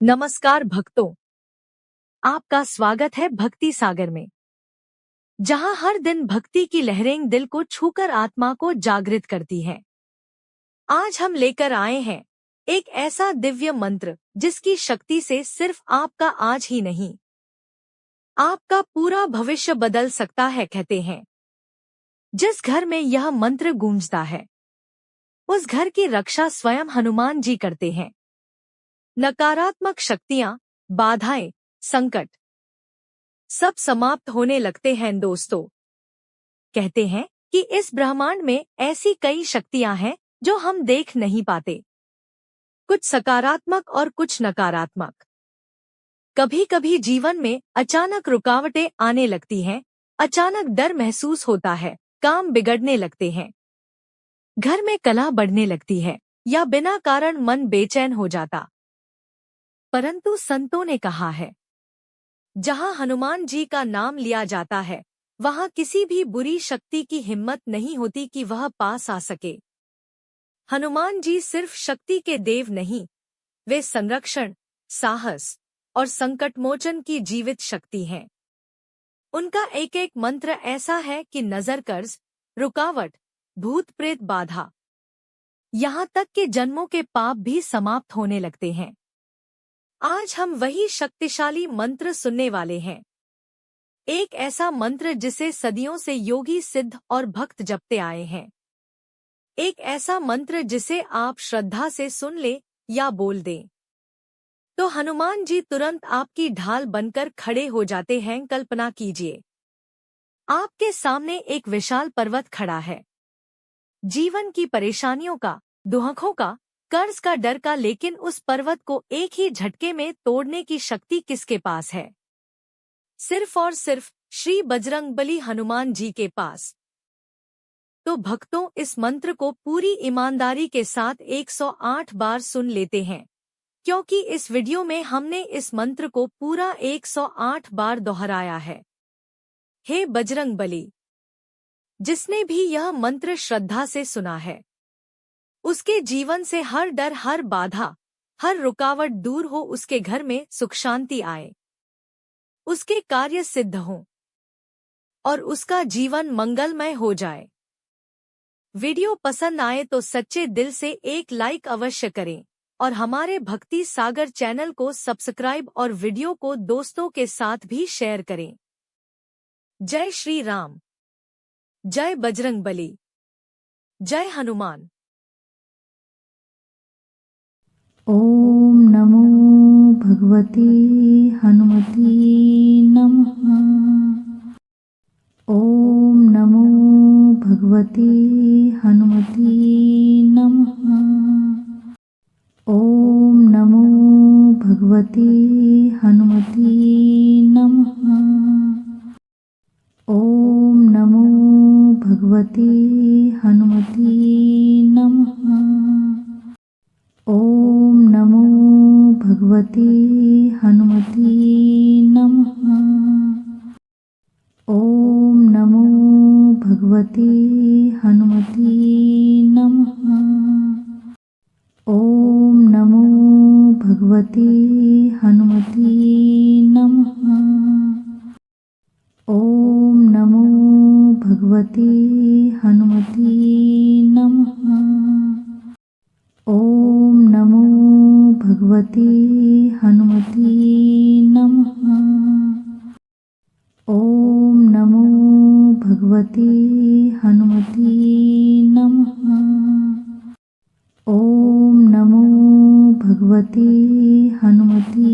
नमस्कार भक्तों, आपका स्वागत है भक्ति सागर में, जहां हर दिन भक्ति की लहरें दिल को छूकर आत्मा को जागृत करती हैं। आज हम लेकर आए हैं एक ऐसा दिव्य मंत्र जिसकी शक्ति से सिर्फ आपका आज ही नहीं, आपका पूरा भविष्य बदल सकता है। कहते हैं, जिस घर में यह मंत्र गूंजता है, उस घर की रक्षा स्वयं हनुमान जी करते हैं। नकारात्मक शक्तियां, बाधाएं, संकट सब समाप्त होने लगते हैं। दोस्तों, कहते हैं कि इस ब्रह्मांड में ऐसी कई शक्तियां हैं जो हम देख नहीं पाते, कुछ सकारात्मक और कुछ नकारात्मक। कभी कभी जीवन में अचानक रुकावटें आने लगती हैं, अचानक डर महसूस होता है, काम बिगड़ने लगते हैं, घर में कलह बढ़ने लगती है या बिना कारण मन बेचैन हो जाता। परंतु संतों ने कहा है, जहां हनुमान जी का नाम लिया जाता है, वहां किसी भी बुरी शक्ति की हिम्मत नहीं होती कि वह पास आ सके। हनुमान जी सिर्फ शक्ति के देव नहीं, वे संरक्षण, साहस और संकटमोचन की जीवित शक्ति हैं। उनका एक एक मंत्र ऐसा है कि नजर, कर्ज, रुकावट, भूत प्रेत बाधा, यहाँ तक कि जन्मों के पाप भी समाप्त होने लगते हैं। आज हम वही शक्तिशाली मंत्र सुनने वाले हैं, एक ऐसा मंत्र जिसे सदियों से योगी, सिद्ध और भक्त जपते आए हैं। एक ऐसा मंत्र जिसे आप श्रद्धा से सुन ले या बोल दें तो हनुमान जी तुरंत आपकी ढाल बनकर खड़े हो जाते हैं। कल्पना कीजिए, आपके सामने एक विशाल पर्वत खड़ा है, जीवन की परेशानियों का, दुखों का, कर्ज का, डर का, लेकिन उस पर्वत को एक ही झटके में तोड़ने की शक्ति किसके पास है? सिर्फ और सिर्फ श्री बजरंगबली हनुमान जी के पास। तो भक्तों, इस मंत्र को पूरी ईमानदारी के साथ 108 बार सुन लेते हैं, क्योंकि इस वीडियो में हमने इस मंत्र को पूरा 108 बार दोहराया है। हे बजरंगबली, जिसने भी यह मंत्र श्रद्धा से सुना है, उसके जीवन से हर डर, हर बाधा, हर रुकावट दूर हो, उसके घर में सुख शांति आए, उसके कार्य सिद्ध हों और उसका जीवन मंगलमय हो जाए। वीडियो पसंद आए तो सच्चे दिल से एक लाइक अवश्य करें और हमारे भक्ति सागर चैनल को सब्सक्राइब और वीडियो को दोस्तों के साथ भी शेयर करें। जय श्री राम, जय बजरंगबली, जय हनुमान। ओम नमो भगवते हनुमते नमः। ओम नमो भगवते हनुमते नमः। ओम नमो भगवते हनुमते नमः। ओम नमो भगवते हनुमते नमः। ओम नमो भगवते हनुमते नमः। ओम नमो भगवते हनुमते नमः। ओम नमो भगवते हनुमते नमः। ओम नमो भगवते हनुमते नमः। ओम नमो भगवते हनुमते नमः। ओम नमो भगवते हनुमते नमः। ओम नमो भगवते हनुमते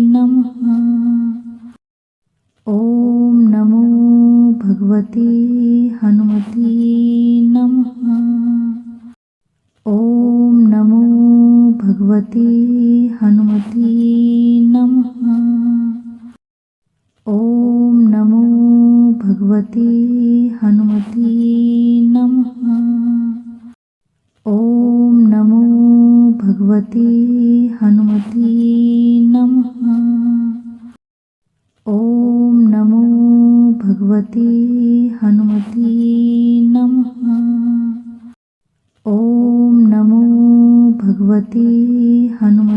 नमः। ओम नमो भगवते हनुमते नमः। ओम नमो भगवते हनुमते नमः। ओम नमो भगवते हनुमते नमः। ओम नमो भगवते हनुमते नमः। ओम नमो भगवते हनुमते नमः। ओम नमो भगवते हनुमते